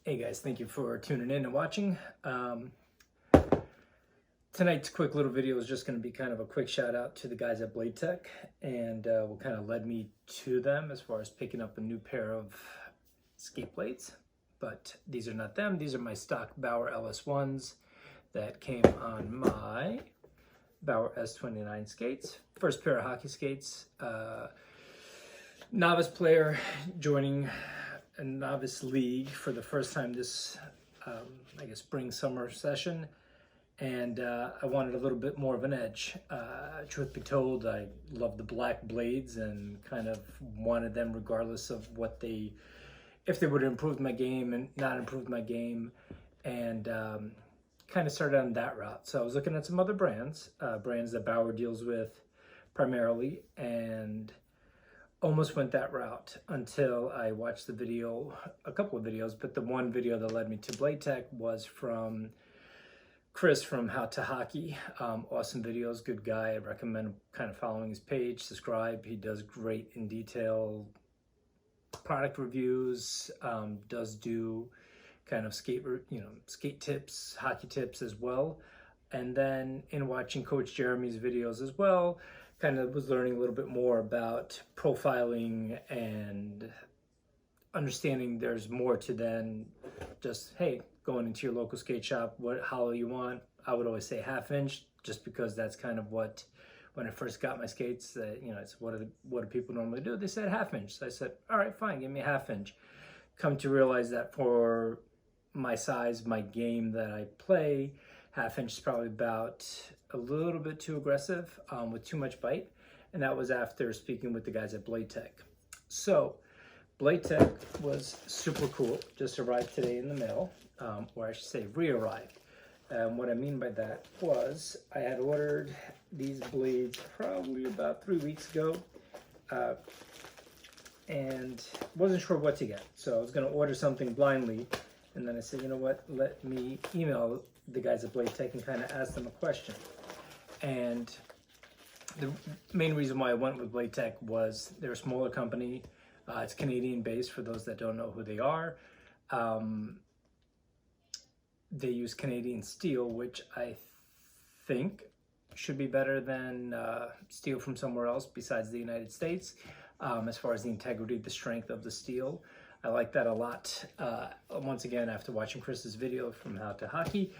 Hey guys, thank you for tuning in and watching. Tonight's quick little video is just going to be kind of a quick shout out to the guys at Bladetech and what kind of led me to them as far as picking up a new pair of skate blades. But these are not them, these are my stock Bauer LS1s that came on my Bauer S29 skates. First pair of hockey skates. Novice player joining a novice league for the first time this, I guess, spring-summer session. And I wanted a little bit more of an edge. Truth be told, I love the black blades and kind of wanted them regardless of what if they would have improved my game and not improved my game. And kind of started on that route. So I was looking at some other brands, brands that Bauer deals with primarily, and almost went that route until I watched the video, a couple of videos, but the one video that led me to Bladetech was from Chris from How to Hockey. Awesome videos, good guy. I recommend kind of following his page, subscribe. He does great in detail product reviews, does do kind of skate tips, hockey tips as well. And then in watching Coach Jeremy's videos as well, kind of was learning a little bit more about profiling and understanding there's more to than just, hey, going into your local skate shop, what hollow you want. I would always say 1/2 inch, just because that's kind of what, when I first got my skates, it's what do people normally do? They said 1/2 inch. So I said, all right, fine, give me 1/2 inch. Come to realize that for my size, my game that I play, 1/2 inch is probably about a little bit too aggressive with too much bite. And that was after speaking with the guys at Bladetech. So Bladetech was super cool. Just arrived today in the mail, or I should say re-arrived. What I mean by that was I had ordered these blades probably about 3 weeks ago and wasn't sure what to get. So I was going to order something blindly, and then I said, you know what, let me email the guys at Bladetech and kind of ask them a question. And the main reason why I went with Bladetech was they're a smaller company. It's Canadian based for those that don't know who they are. They use Canadian steel, which I think should be better than steel from somewhere else besides the United States, as far as the integrity, the strength of the steel. I like that a lot. Once again, after watching Chris's video from How to Hockey,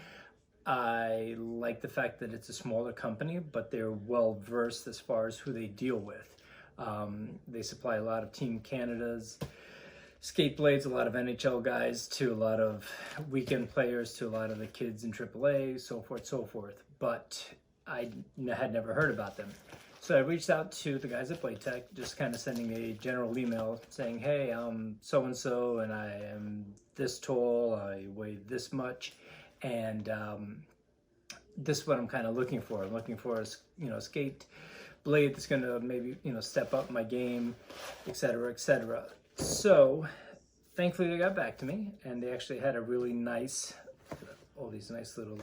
I like the fact that it's a smaller company, but they're well versed as far as who they deal with. They supply a lot of Team Canada's skate blades, a lot of NHL guys, to a lot of weekend players, to a lot of the kids in AAA, so forth. But I had never heard about them. So I reached out to the guys at Bladetech, just kind of sending a general email saying, hey, I'm so-and-so, and I am this tall, I weigh this much, and this is what I'm kind of looking for. I'm looking for a skate blade that's going to maybe step up my game, etc., etc. So thankfully they got back to me, and they actually had a really nice, all these nice little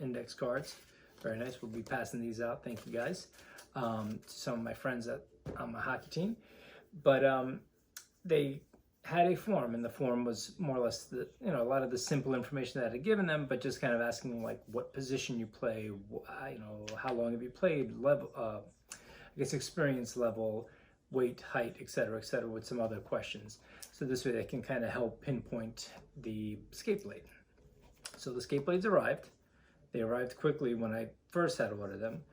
index cards. Very nice. We'll be passing these out. Thank you guys to some of my friends on my hockey team. But they had a form, and the form was more or less a lot of the simple information that I had given them, but just kind of asking like what position you play, how long have you played, level, I guess experience level, weight, height, etc., with some other questions. So this way they can kind of help pinpoint the skate blade. So the skate blades arrived. They arrived quickly when I first had ordered them.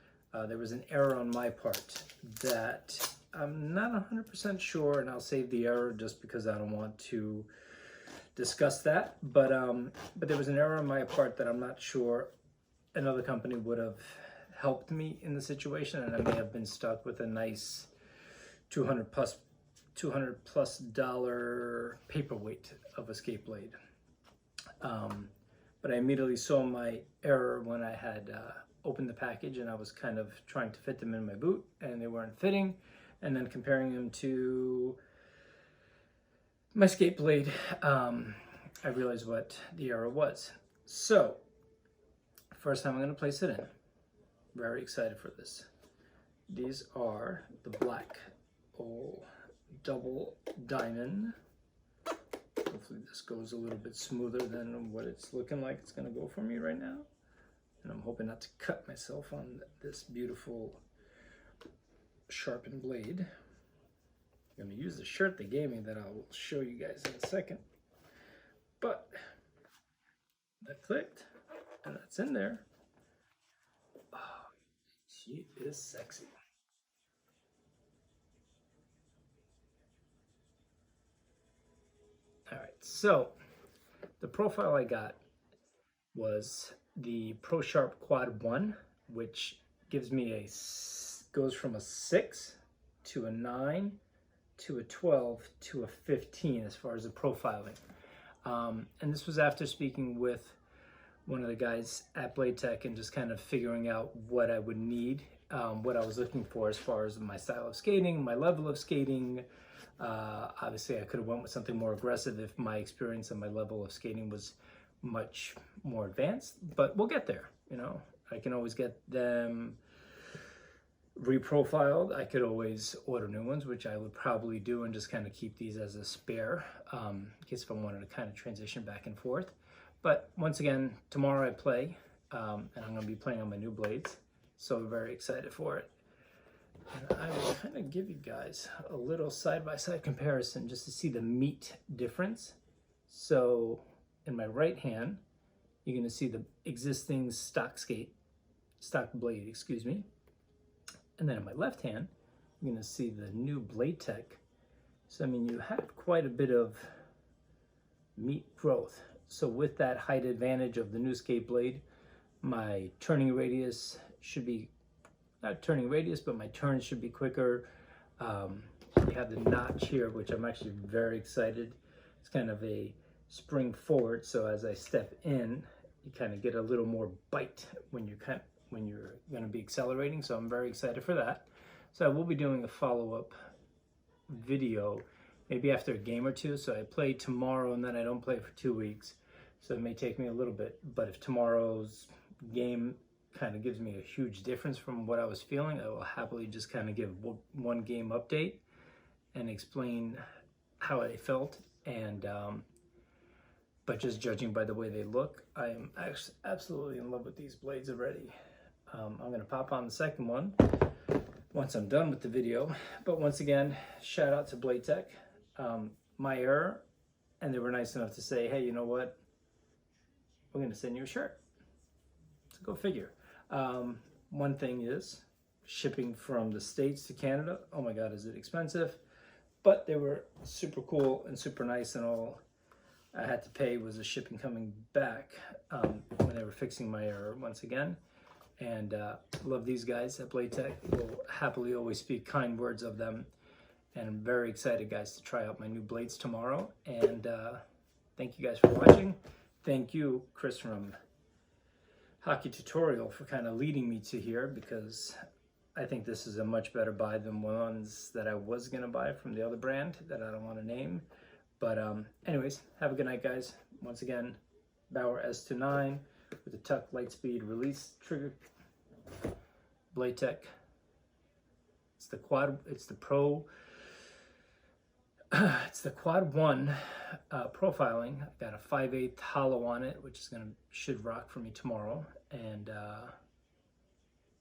There was an error on my part that I'm not 100% sure, and I'll save the error just because I don't want to discuss that. But there was an error on my part that I'm not sure another company would have helped me in the situation, and I may have been stuck with a nice $200 plus paperweight of a skate blade. But I immediately saw my error when I had opened the package, and I was kind of trying to fit them in my boot, and they weren't fitting. And then comparing them to my skate blade, I realized what the error was. So first time I'm going to place it in. Very excited for this. These are the Black Double Diamond hopefully this goes a little bit smoother than what it's looking like it's going to go for me right now. And I'm hoping not to cut myself on this beautiful sharpened blade. I'm going to use the shirt they gave me that I will show you guys in a second. But that clicked, and that's in there. Oh, she is sexy. All right, so the profile I got was the ProSharp Quad 1, which gives me goes from a 6 to a 9 to a 12 to a 15 as far as the profiling. And this was after speaking with one of the guys at Bladetech and just kind of figuring out what I would need, what I was looking for as far as my style of skating, my level of skating. Obviously, I could have went with something more aggressive if my experience and my level of skating was much more advanced, but we'll get there. You know, I can always get them reprofiled. I could always order new ones, which I would probably do, and just kind of keep these as a spare in case if I wanted to kind of transition back and forth. But once again, tomorrow I play, and I'm going to be playing on my new blades, so I'm very excited for it. And I will kind of give you guys a little side-by-side comparison just to see the meat difference. So in my right hand, you're going to see the existing stock blade, excuse me. And then in my left hand, you're going to see the new Bladetech. So I mean, you have quite a bit of meat growth. So with that height advantage of the new skate blade, my turning radius should be, not turning radius, but my turns should be quicker. You have the notch here, which I'm actually very excited. It's kind of a spring forward, so as I step in, you kind of get a little more bite when you're going to be accelerating. So I'm very excited for that. So I will be doing a follow-up video maybe after a game or two. So I play tomorrow and then I don't play for 2 weeks, so it may take me a little bit. But if tomorrow's game kind of gives me a huge difference from what I was feeling, I will happily just kind of give one game update and explain how I felt. And but just judging by the way they look, I am absolutely in love with these blades already. I'm going to pop on the second one once I'm done with the video. But once again, shout out to Bladetech. My error, and they were nice enough to say, hey, you know what? We're going to send you a shirt. So go figure. One thing is shipping from the States to Canada. Oh my God, is it expensive? But they were super cool and super nice, and all I had to pay was the shipping coming back when they were fixing my error once again. And love these guys at Bladetech. Will happily always speak kind words of them. And I'm very excited, guys, to try out my new blades tomorrow. And thank you guys for watching. Thank you, Chris from Hockey Tutorial, for kind of leading me to here, because I think this is a much better buy than ones that I was going to buy from the other brand that I don't want to name. But anyways, have a good night, guys. Once again, Bauer S29 with a Tuck Lightspeed release trigger. Bladetech. It's the quad. It's the Pro. It's the Quad 1 profiling. I got a 5/8 hollow on it, which is should rock for me tomorrow. And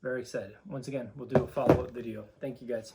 very excited. Once again, we'll do a follow-up video. Thank you, guys.